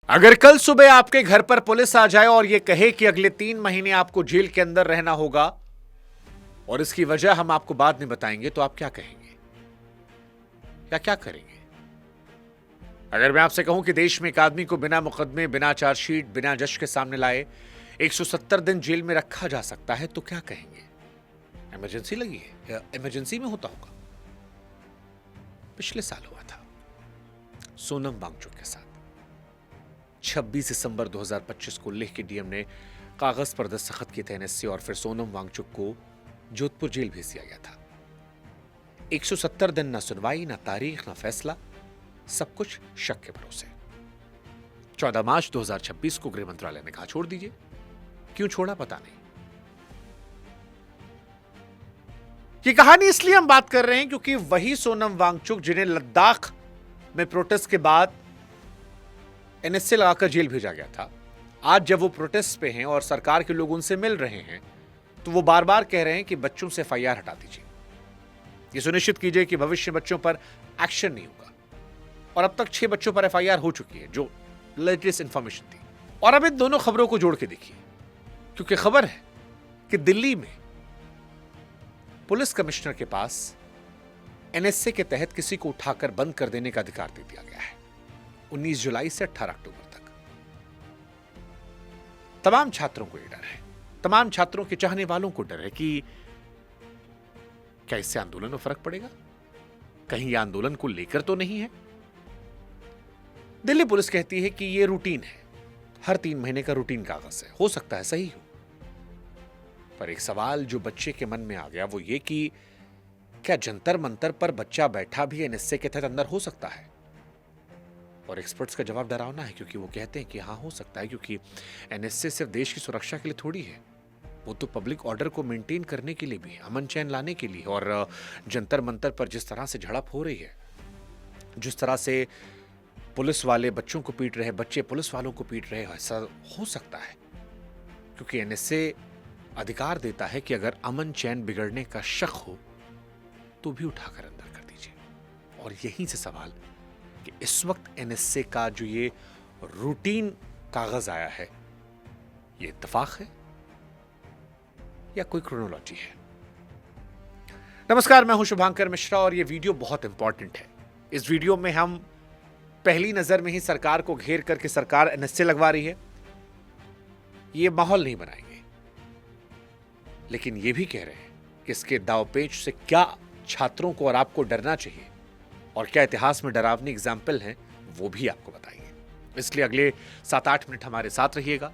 अगर कल सुबह आपके घर पर पुलिस आ जाए और यह कहे कि अगले 3 महीने आपको जेल के अंदर रहना होगा और इसकी वजह हम आपको बाद में बताएंगे, तो आप क्या कहेंगे या क्या करेंगे? अगर मैं आपसे कहूं कि देश में एक आदमी को बिना मुकदमे, बिना चार्जशीट, बिना जज के सामने लाए 170 दिन जेल में रखा जा सकता है, तो क्या कहेंगे? इमरजेंसी लगी है या इमरजेंसी में होता होगा? पिछले साल हुआ था सोनम वांगचुक के साथ। 26 दिसंबर 2025 को लेह के डीएम ने कागज पर दस्तखत किए थे एनएससी और फिर सोनम वांगचुक को जोधपुर जेल भेज दिया गया था। 170 दिन ना सुनवाई, ना तारीख, ना फैसला, सब कुछ शक के भरोसे। 14 मार्च 2026 को गृह मंत्रालय ने कहा छोड़ दीजिए। क्यों छोड़ा पता नहीं। ये कहानी इसलिए हम बात कर रहे हैं क्योंकि वही सोनम वांगचुक जिन्हें लद्दाख में प्रोटेस्ट के बाद एनएसए लगाकर जेल भेजा गया था, आज जब वो प्रोटेस्ट पे हैं और सरकार के लोग उनसे मिल रहे हैं तो वो बार बार कह रहे हैं कि बच्चों से एफआईआर हटा दीजिए, ये सुनिश्चित कीजिए कि भविष्य में बच्चों पर एक्शन नहीं होगा। और अब तक 6 बच्चों पर एफआईआर हो चुकी है, जो लेटेस्ट इंफॉर्मेशन थी। और अब इन दोनों खबरों को जोड़ के देखिए, क्योंकि खबर है कि दिल्ली में पुलिस कमिश्नर के पास एनएसए के तहत किसी को उठाकर बंद कर देने का अधिकार दे दिया गया है 19 जुलाई से 18 अक्टूबर तक। तमाम छात्रों को यह डर है, तमाम छात्रों के चाहने वालों को डर है कि क्या इससे आंदोलन में फर्क पड़ेगा? कहीं यह आंदोलन को लेकर तो नहीं है? दिल्ली पुलिस कहती है कि यह रूटीन है, हर 3 महीने का रूटीन कागज है, हो सकता है सही हो। पर एक सवाल जो बच्चे के मन में आ गया वो ये कि क्या जंतर मंतर पर बच्चा बैठा भी एनएसए के तहत अंदर हो सकता है? और एक्सपर्ट्स का जवाब डरावना है, क्योंकि वो कहते हैं कि हाँ हो सकता है, क्योंकि एनएसए सिर्फ देश की सुरक्षा के लिए थोड़ी है, वो तो पब्लिक ऑर्डर को मेंटेन करने के लिए भी है, अमन चैन लाने के लिए। और जंतर मंतर पर जिस तरह से झड़प हो रही है, जिस तरह से पुलिस वाले बच्चों को पीट रहे हैं, बच्चे पुलिस वालों को पीट रहे हैं, ऐसा हो सकता है क्योंकि एनएसए अधिकार देता है कि अगर अमन चैन बिगड़ने का शक हो तो भी उठाकर अंदर कर दीजिए। और यहीं से सवाल कि इस वक्त एनएसए का जो ये रूटीन कागज आया है, ये इत्तेफाक है या कोई क्रोनोलॉजी है? नमस्कार, मैं हूं शुभांकर मिश्रा और ये वीडियो बहुत इंपॉर्टेंट है। इस वीडियो में हम पहली नजर में ही सरकार को घेर करके सरकार एनएसए लगवा रही है, ये माहौल नहीं बनाएंगे, लेकिन ये भी कह रहे हैं कि इसके दावपेच से क्या छात्रों को और आपको डरना चाहिए और क्या इतिहास में डरावनी एग्जाम्पल हैं, वो भी आपको बताएंगे। इसलिए अगले 7-8 मिनट हमारे साथ रहिएगा,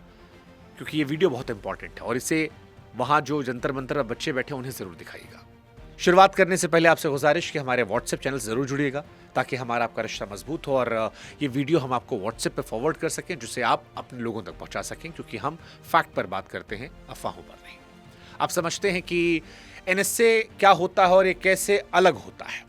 क्योंकि ये वीडियो बहुत इंपॉर्टेंट है और इसे वहां जो जंतर मंतर बच्चे बैठे उन्हें जरूर दिखाइएगा। शुरुआत करने से पहले आपसे गुजारिश कि हमारे व्हाट्सएप चैनल जरूर जुड़िएगा, ताकि हमारा आपका रिश्ता मजबूत हो और ये वीडियो हम आपको व्हाट्सएप पे फॉरवर्ड कर सकें, जिसे आप अपने लोगों तक पहुंचा सकें, क्योंकि हम फैक्ट पर बात करते हैं, अफवाहों पर नहीं। आप समझते हैं कि एनएसए क्या होता है और ये कैसे अलग होता है।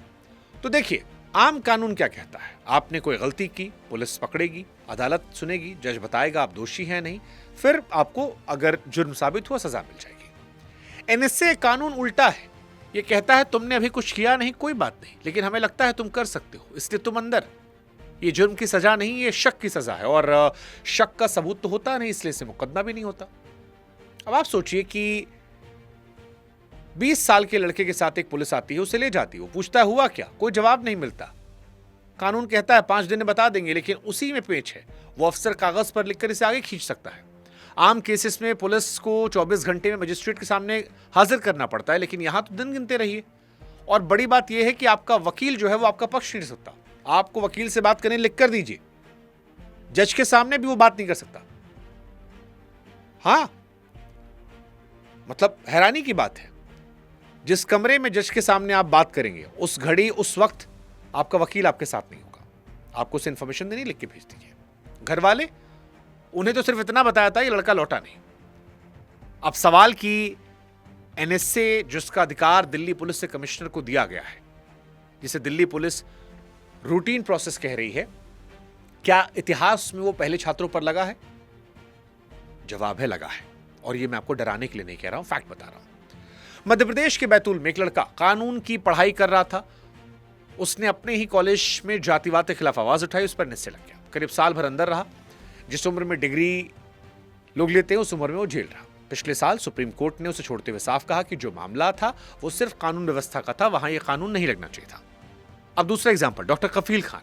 तो देखिए, आम कानून क्या कहता है? आपने कोई गलती की, पुलिस पकड़ेगी, अदालत सुनेगी, जज बताएगा आप दोषी हैं नहीं, फिर आपको अगर जुर्म साबित हुआ सजा मिल जाएगी। एनएसए कानून उल्टा है, ये कहता है तुमने अभी कुछ किया नहीं, कोई बात नहीं, लेकिन हमें लगता है तुम कर सकते हो, इसलिए तुम अंदर। ये जुर्म की सजा नहीं, ये शक की सजा है और शक का सबूत तो होता नहीं, इसलिए से मुकदमा भी नहीं होता। अब आप सोचिए कि 20 साल के लड़के के साथ एक पुलिस आती है, उसे ले जाती है, वो पूछता है हुआ क्या, कोई जवाब नहीं मिलता। कानून कहता है 5 दिन में बता देंगे, लेकिन उसी में पेच है, वो अफसर कागज पर लिखकर इसे आगे खींच सकता है। आम केसेस में पुलिस को 24 घंटे में मजिस्ट्रेट के सामने हाजिर करना पड़ता है, लेकिन यहां तो दिन गिनते रहिए। और बड़ी बात यह है कि आपका वकील जो है वो आपका पक्ष नहीं सकता, आपको वकील से बात करने लिख कर दीजिए, जज के सामने भी वो बात नहीं कर सकता। हाँ, मतलब हैरानी की बात है, जिस कमरे में जज के सामने आप बात करेंगे, उस घड़ी उस वक्त आपका वकील आपके साथ नहीं होगा, आपको उसे इंफॉर्मेशन देनी, लिख के भेज दीजिए। घर वाले, उन्हें तो सिर्फ इतना बताया था ये लड़का लौटा नहीं। अब सवाल कि एनएसए जिसका अधिकार दिल्ली पुलिस से कमिश्नर को दिया गया है, जिसे दिल्ली पुलिस रूटीन प्रोसेस कह रही है, क्या इतिहास में वो पहले छात्रों पर लगा है? जवाब है लगा है। और ये मैं आपको डराने के लिए नहीं कह रहा हूं, फैक्ट बता रहा हूं। मध्य प्रदेश के बैतूल में एक लड़का कानून की पढ़ाई कर रहा था, उसने अपने ही कॉलेज में जातिवाद के खिलाफ आवाज उठाई, उस पर एनएसए लग गया, करीब साल भर अंदर रहा। जिस उम्र में डिग्री लोग लेते हैं उस उम्र में वो झेल रहा। पिछले साल सुप्रीम कोर्ट ने उसे छोड़ते हुए साफ कहा कि जो मामला था वो सिर्फ कानून व्यवस्था का था, वहां ये कानून नहीं लगना चाहिए था। अब दूसरा एग्जाम्पल, डॉक्टर कफील खान।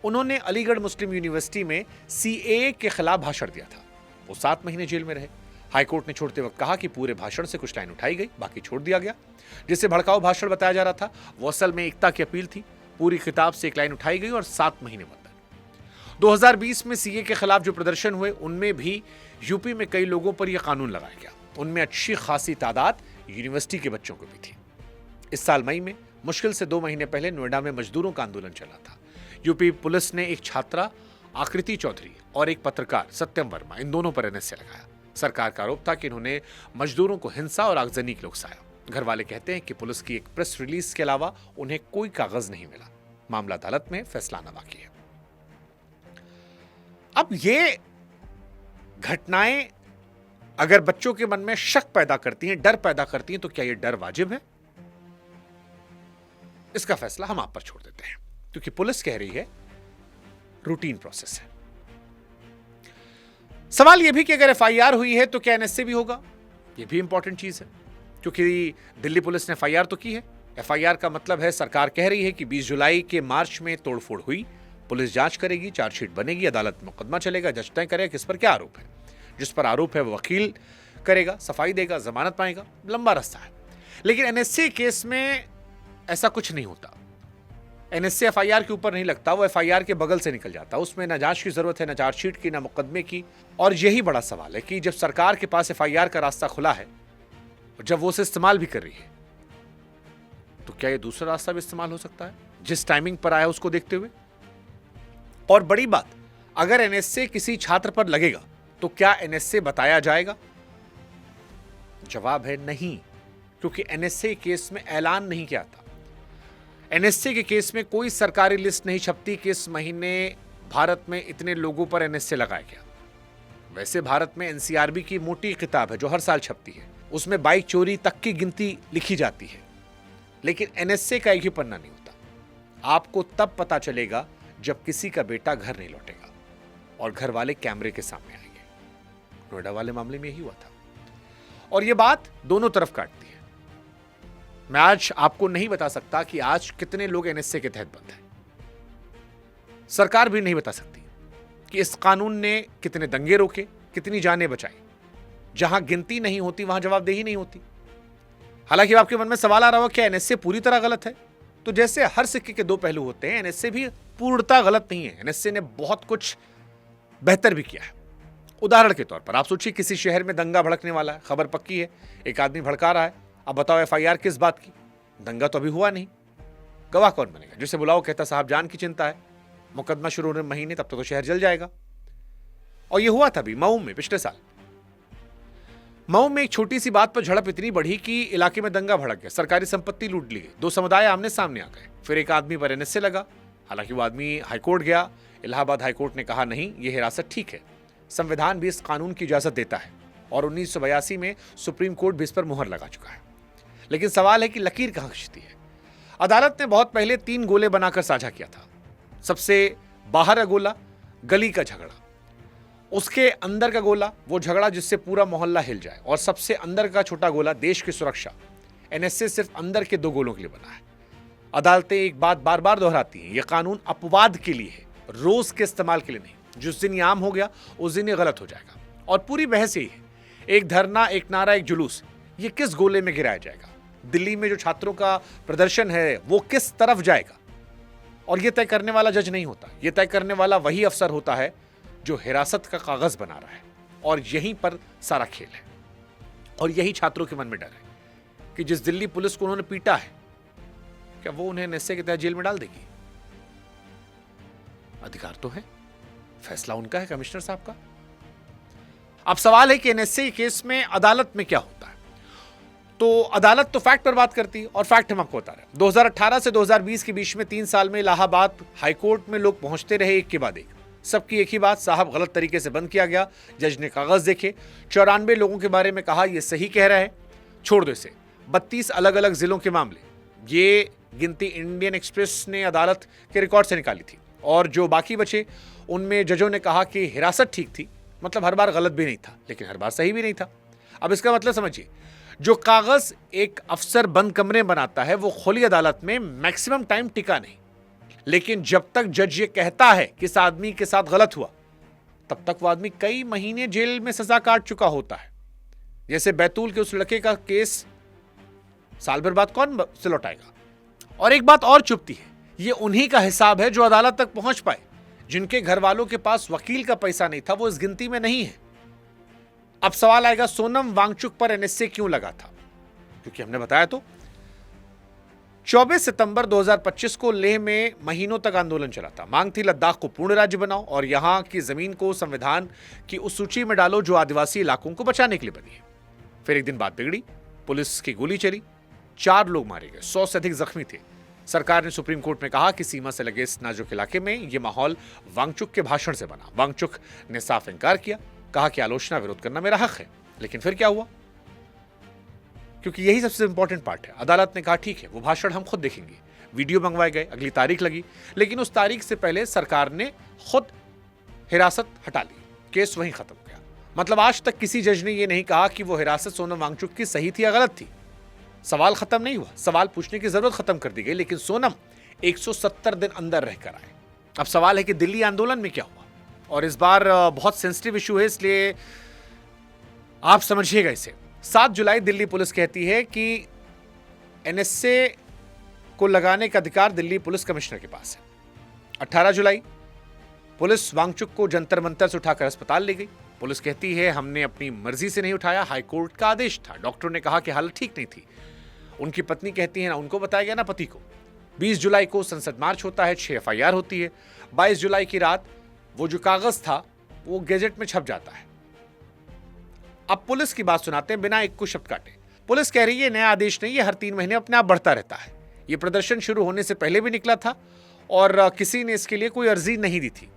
उन्होंने अलीगढ़ मुस्लिम यूनिवर्सिटी में सीएए के खिलाफ भाषण दिया था। वो 7 महीने जेल में रहे। हाईकोर्ट ने छोड़ते वक्त कहा कि पूरे भाषण से कुछ लाइन उठाई गई, बाकी छोड़ दिया गया। जिसे भड़काऊ भाषण बताया जा रहा था वो असल में एकता की अपील थी। पूरी किताब से एक लाइन उठाई गई और 7 महीने बंद। 2020 में सीए के खिलाफ जो प्रदर्शन हुए उनमें भी यूपी में कई लोगों पर यह कानून लगाया गया। उनमें अच्छी खासी तादाद यूनिवर्सिटी के बच्चों को भी थी। इस साल मई में मुश्किल से 2 महीने पहले नोएडा में मजदूरों का आंदोलन चला था। यूपी पुलिस ने एक छात्रा आकृति चौधरी और एक पत्रकार सत्यम वर्मा, इन दोनों पर एनएसए लगाया। सरकार का आरोप था कि इन्होंने मजदूरों को हिंसा और आगजनी के लिए उकसाया। घर वाले कहते हैं कि पुलिस की एक प्रेस रिलीज के अलावा उन्हें कोई कागज नहीं मिला। मामला अदालत में फैसला आना बाकी है। अब ये घटनाएं अगर बच्चों के मन में शक पैदा करती हैं, डर पैदा करती हैं, तो क्या यह डर वाजिब है? इसका फैसला हम आप पर छोड़ देते हैं, क्योंकि पुलिस कह रही है रूटीन प्रोसेस है। सवाल यह भी कि अगर एफआईआर हुई है तो क्या एनएसए भी होगा? यह भी इंपॉर्टेंट चीज है, क्योंकि दिल्ली पुलिस ने एफआईआर तो की है। एफआईआर का मतलब है सरकार कह रही है कि 20 जुलाई के मार्च में तोड़फोड़ हुई, पुलिस जांच करेगी, चार्जशीट बनेगी, अदालत में मुकदमा चलेगा, जज तय करेगा किस पर क्या आरोप है। जिस पर आरोप है वो वकील करेगा, सफाई देगा, जमानत पाएगा, लंबा रास्ता है। लेकिन एनएसए केस में ऐसा कुछ नहीं होता। एनएसए एफआईआर के ऊपर नहीं लगता, वो एफआईआर के बगल से निकल जाता। उसमें ना जांच की जरूरत है, ना चार्जशीट की, ना मुकदमे की। और यही बड़ा सवाल है कि जब सरकार के पास एफआईआर का रास्ता खुला है, जब वो उसे इस्तेमाल भी कर रही है, तो क्या ये दूसरा रास्ता भी इस्तेमाल हो सकता है जिस टाइमिंग पर आया उसको देखते हुए? और बड़ी बात, अगर एनएसए किसी छात्र पर लगेगा तो क्या एनएसए बताया जाएगा? जवाब है नहीं, क्योंकि एनएसए केस में ऐलान नहीं किया था। एनएसए के केस में कोई सरकारी लिस्ट नहीं छपती कि इस महीने भारत में इतने लोगों पर एनएसए लगाया गया। वैसे भारत में एनसीआरबी की मोटी किताब है जो हर साल छपती है, उसमें बाइक चोरी तक की गिनती लिखी जाती है। लेकिन एनएसए का एक ही पन्ना नहीं होता। आपको तब पता चलेगा जब किसी का बेटा घर नहीं लौटेगा और घर वाले कैमरे के सामने आएंगे। नोएडा वाले मामले में यही हुआ था। और यह बात दोनों तरफ काटती है। मैं आज आपको नहीं बता सकता कि आज कितने लोग एनएसए के तहत बंद हैं। सरकार भी नहीं बता सकती कि इस कानून ने कितने दंगे रोके, कितनी जानें बचाई। जहां गिनती नहीं होती वहां जवाबदेही नहीं होती। हालांकि आपके मन में सवाल आ रहा हो क्या एनएसए पूरी तरह गलत है? तो जैसे हर सिक्के के 2 पहलू होते हैं, एनएसए भी पूर्णतः गलत नहीं है। एनएसए ने बहुत कुछ बेहतर भी किया है। उदाहरण के तौर पर आप सोचिए किसी शहर में दंगा भड़कने वाला है, खबर पक्की है, एक आदमी भड़का रहा है। अब बताओ एफआईआर किस बात की? दंगा तो अभी हुआ नहीं, गवाह कौन बनेगा? जिसे बुलाओ कहता साहब जान की चिंता है, मुकदमा शुरू होने महीने, तब तो शहर जल जाएगा। और यह हुआ था भी मऊ में पिछले साल। मऊ में एक छोटी सी बात पर झड़प इतनी बढ़ी कि इलाके में दंगा भड़क गया, सरकारी संपत्ति लूट ली गई, 2 समुदाय आमने सामने आ गए। फिर एक आदमी पर एनएसए लगा। हालांकि वो आदमी हाईकोर्ट गया, इलाहाबाद हाईकोर्ट ने कहा नहीं, यह हिरासत ठीक है, संविधान भी इस कानून की इजाजत देता है और 1982 में सुप्रीम कोर्ट भी इस पर मुहर लगा चुका है। लेकिन सवाल है कि लकीर कहां खींचती है? अदालत ने बहुत पहले 3 गोले बनाकर साझा किया था। सबसे बाहर का गोला गली का झगड़ा, उसके अंदर का गोला वो झगड़ा जिससे पूरा मोहल्ला हिल जाए, और सबसे अंदर का छोटा गोला देश की सुरक्षा। एनएसए सिर्फ अंदर के 2 गोलों के लिए बना है। अदालतें एक बात बार बार दोहराती हैं, यह कानून अपवाद के लिए है, रोज के इस्तेमाल के लिए नहीं। जिस दिन ये आम हो गया उस दिन ये गलत हो जाएगा। और पूरी बहस यही है, एक धरना, एक नारा, एक जुलूस, ये किस गोले में गिराया जाएगा? दिल्ली में जो छात्रों का प्रदर्शन है वो किस तरफ जाएगा? और यह तय करने वाला जज नहीं होता, यह तय करने वाला वही अफसर होता है जो हिरासत का कागज बना रहा है। और यहीं पर सारा खेल है। और यही छात्रों के मन में डर है कि जिस दिल्ली पुलिस को उन्होंने पीटा है, क्या वो उन्हें एनएसए के तहत जेल में डाल देगी? अधिकार तो है, फैसला उनका है, कमिश्नर साहब का। अब सवाल है कि एनएसए केस में अदालत में क्या होता है? तो अदालत तो फैक्ट पर बात करती है, और फैक्ट हम आपको बता रहे हैं। 2018 से 2020 के बीच में 3 साल में इलाहाबाद हाईकोर्ट में लोग पहुंचते रहे, एक के बाद एक। सबकी एक ही बात, साहब गलत तरीके से बंद किया गया। जज ने कागज देखे, 94 लोगों के बारे में कहा यह सही कह रहा है, छोड़ दो इसे। 32 अलग अलग जिलों के मामले, ये गिनती इंडियन एक्सप्रेस ने अदालत के रिकॉर्ड से निकाली थी। और जो बाकी बचे उनमें जजों ने कहा कि हिरासत ठीक थी, मतलब हर बार गलत भी नहीं था लेकिन हर बार सही भी नहीं था। अब इसका मतलब समझिए, जो कागज एक अफसर बंद कमरे में बनाता है वो खुली अदालत में मैक्सिमम टाइम टिका नहीं, लेकिन जब तक जज ये कहता है कि इस आदमी के साथ गलत हुआ, तब तक वो आदमी कई महीने जेल में सजा काट चुका होता है। जैसे बैतूल के उस लड़के का केस साल भर बाद कौन से लौटाएगा। और एक बात और चुपती है, ये उन्हीं का हिसाब है जो अदालत तक पहुंच पाए। जिनके घर वालों के पास वकील का पैसा नहीं था वो इस गिनती में नहीं है। अब सवाल आएगा, सोनम वांगचुक पर एनएसए क्यों लगा था? क्योंकि हमने बताया तो 24 सितंबर 2025 को लेह में महीनों तक आंदोलन चला था। मांग थी लद्दाख को पूर्ण राज्य बनाओ और यहां की जमीन को संविधान की उस सूची में डालो जो आदिवासी इलाकों को बचाने के लिए बनी है। फिर एक दिन बात बिगड़ी, पुलिस की गोली चली, 4 लोग मारे गए, 100 से अधिक जख्मी थे। सरकार ने सुप्रीम कोर्ट में कहा कि सीमा से लगे इस नाजुक इलाके में यह माहौल वांगचुक के भाषण से बना। वांगचुक ने साफ इंकार किया, कहा कि आलोचना विरोध करना मेरा हक है। लेकिन फिर क्या हुआ? क्योंकि यही सबसे इंपॉर्टेंट पार्ट है। अदालत ने कहा ठीक है, वो भाषण हम खुद देखेंगे। वीडियो मंगवाए गए, अगली तारीख लगी, लेकिन उस तारीख से पहले सरकार ने खुद हिरासत हटा ली, केस वहीं खत्म हो गया। मतलब आज तक किसी जज ने यह नहीं कहा कि वो हिरासत सोनम वांगचुक की सही थी या गलत थी। सवाल खत्म नहीं हुआ, सवाल पूछने की जरूरत खत्म कर दी गई, लेकिन सोनम 170 दिन अंदर रहकर आए। अब सवाल है कि दिल्ली आंदोलन में क्या हुआ, और इस बार बहुत सेंसिटिव इशू है, इसलिए आप समझिएगा इसे। 7 जुलाई दिल्ली पुलिस कहती है कि एनएसए को लगाने का अधिकार दिल्ली पुलिस कमिश्नर के पास है। 18 जुलाई पुलिस वांगचुक को जंतर मंतर से उठाकर अस्पताल ले गई। पुलिस कहती है हमने अपनी मर्जी से नहीं उठाया, हाईकोर्ट का आदेश था। डॉक्टरों ने कहा कि हालत ठीक नहीं थी। उनकी पत्नी कहती है ना उनको बताया गया ना पति को। 20 जुलाई को संसद मार्च होता है, 6 एफआईआर होती है। 22 जुलाई की रात वो जो कागज था वो गैजेट में छप जाता है। अब पुलिस की बात सुनाते हैं बिना एक को शब्द काटे। पुलिस कह रही है नया आदेश नहीं, ये हर 3 महीने अपने आप बढ़ता रहता है। ये प्रदर्शन शुरू होने से पहले भी निकला था और किसी ने इसके लिए कोई अर्जी नहीं दी थी।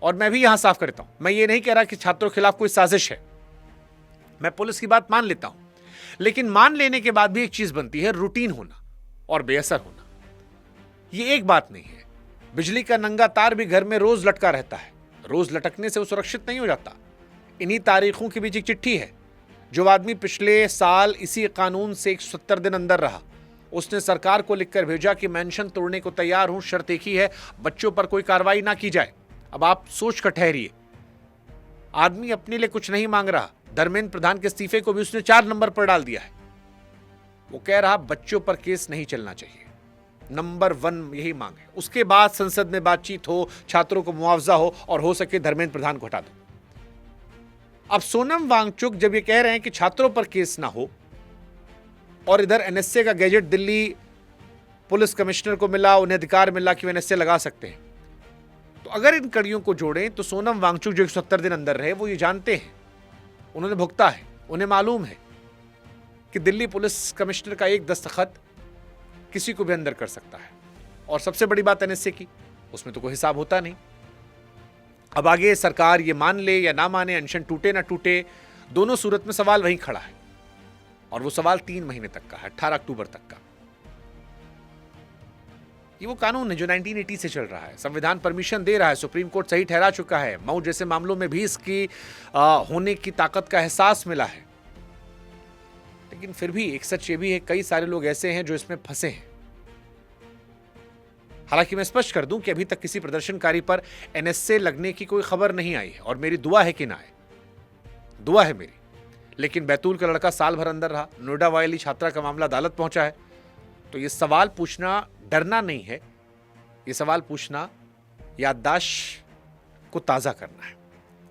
और मैं भी यहां साफ करता हूं, मैं ये नहीं कह रहा कि छात्रों के खिलाफ कोई साजिश है। मैं पुलिस की बात मान लेता हूं, लेकिन मान लेने के बाद भी एक चीज बनती है, रूटीन होना और बेअसर होना। ये एक बात नहीं है। बिजली का नंगा तार भी घर में रोज लटका रहता है, रोज लटकने से वो सुरक्षित नहीं हो जाता। इन्हीं तारीखों के बीच एक चिट्ठी है। जो आदमी पिछले साल इसी कानून से 170 दिन अंदर रहा, उसने सरकार को लिखकर भेजा कि मेंशन तोड़ने को तैयार हूं, शर्त एक ही है, बच्चों पर कोई कार्रवाई ना की जाए। अब आप सोच कर ठहरिए, आदमी अपने लिए कुछ नहीं मांग रहा। धर्मेंद्र प्रधान के इस्तीफे को भी उसने 4 नंबर पर डाल दिया है। वो कह रहा बच्चों पर केस नहीं चलना चाहिए, नंबर 1 यही मांग है। उसके बाद संसद में बातचीत हो, छात्रों को मुआवजा हो और हो सके धर्मेंद्र प्रधान को हटा दो। अब सोनम वांगचुक जब ये कह रहे हैं कि छात्रों पर केस ना हो और इधर एनएसए का गैजेट दिल्ली पुलिस कमिश्नर को मिला, उन्हें अधिकार मिला कि वो एनएसए लगा सकते हैं, तो अगर इन कड़ियों को जोड़ें तो सोनम वांगचुक जो 170 दिन अंदर रहे वो ये जानते हैं, उन्होंने भुगता है, उन्हें मालूम है कि दिल्ली पुलिस कमिश्नर का एक दस्तखत किसी को भी अंदर कर सकता है। और सबसे बड़ी बात एनएसए की, उसमें तो कोई हिसाब होता नहीं। अब आगे सरकार ये मान ले या ना माने, अनशन टूटे ना टूटे, दोनों सूरत में सवाल वहीं खड़ा है। और वो सवाल 3 महीने तक का है, 18 अक्टूबर तक का। ये वो कानून है जो 1980 से चल रहा है। संविधान परमिशन दे रहा है, सुप्रीम कोर्ट सही ठहरा चुका है। मऊ जैसे मामलों में भी इसकी होने की ताकत का एहसास मिला है। लेकिन फिर भी एक सच ये भी है, कई सारे लोग ऐसे हैं जो इसमें फंसे हैं। हालांकि मैं स्पष्ट कर दूं कि अभी तक किसी प्रदर्शनकारी पर एनएसए लगने की कोई खबर नहीं आई है और मेरी दुआ है कि ना आए, दुआ है मेरी। लेकिन बैतूल का लड़का साल भर अंदर रहा, नोएडा वाली छात्रा का मामला अदालत पहुंचा है, तो ये सवाल पूछना डरना नहीं है, ये सवाल पूछना याददाश्त को ताजा करना है।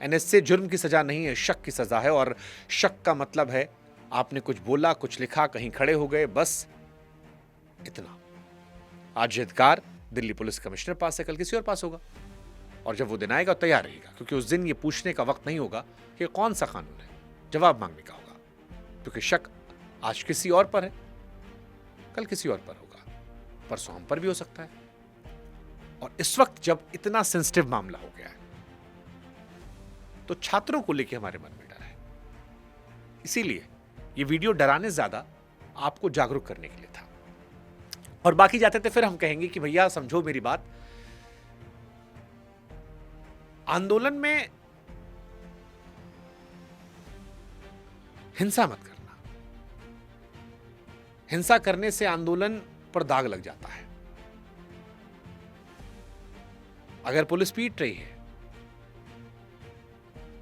एनएसए जुर्म की सजा नहीं है, शक की सजा है। और शक का मतलब है आपने कुछ बोला, कुछ लिखा, कहीं खड़े हो गए, बस इतना। आज अधिकार दिल्ली पुलिस कमिश्नर पास है, कल किसी और पास होगा। और जब वो दिन आएगा तैयार रहेगा, क्योंकि उस दिन ये पूछने का वक्त नहीं होगा कि कौन सा कानून है, जवाब मांगने का होगा। क्योंकि शक आज किसी और पर है, कल किसी और पर होगा, परसों हम पर भी हो सकता है। और इस वक्त जब इतना सेंसिटिव मामला हो गया है, तो छात्रों को लेकर हमारे मन में डर है। इसीलिए ये वीडियो डराने ज्यादा आपको जागरूक करने के लिए था। और बाकी जाते थे फिर हम कहेंगे कि भैया समझो मेरी बात, आंदोलन में हिंसा मत करना। हिंसा करने से आंदोलन पर दाग लग जाता है। अगर पुलिस पीट रही है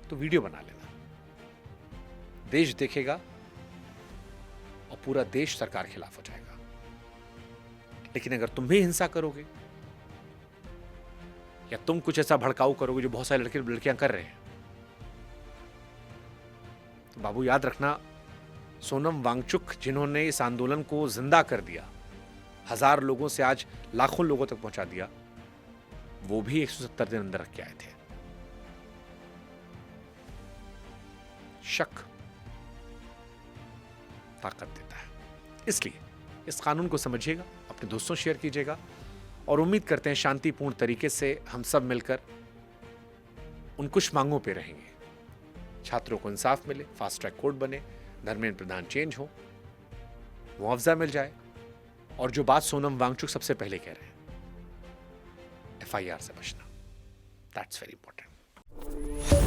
तो वीडियो बना लेना, देश देखेगा और पूरा देश सरकार खिलाफ हो जाएगा। लेकिन अगर तुम भी हिंसा करोगे या तुम कुछ ऐसा भड़काऊ करोगे जो बहुत सारे लड़के लड़कियां कर रहे हैं, तो बाबू याद रखना, सोनम वांगचुक जिन्होंने इस आंदोलन को जिंदा कर दिया, 1000 लोगों से आज लाखों लोगों तक पहुंचा दिया, वो भी 170 दिन अंदर रख के आए थे। शक ताकत देता है। इसलिए इस कानून को समझिएगा, अपने दोस्तों शेयर कीजिएगा और उम्मीद करते हैं शांतिपूर्ण तरीके से हम सब मिलकर उन कुछ मांगों पे रहेंगे। छात्रों को इंसाफ मिले, फास्ट ट्रैक कोर्ट बने, धर्मेंद्र प्रधान चेंज हो, मुआवजा मिल जाए और जो बात सोनम वांगचुक सबसे पहले कह रहे हैं, FIR से बचना, दैट्स वेरी इंपॉर्टेंट।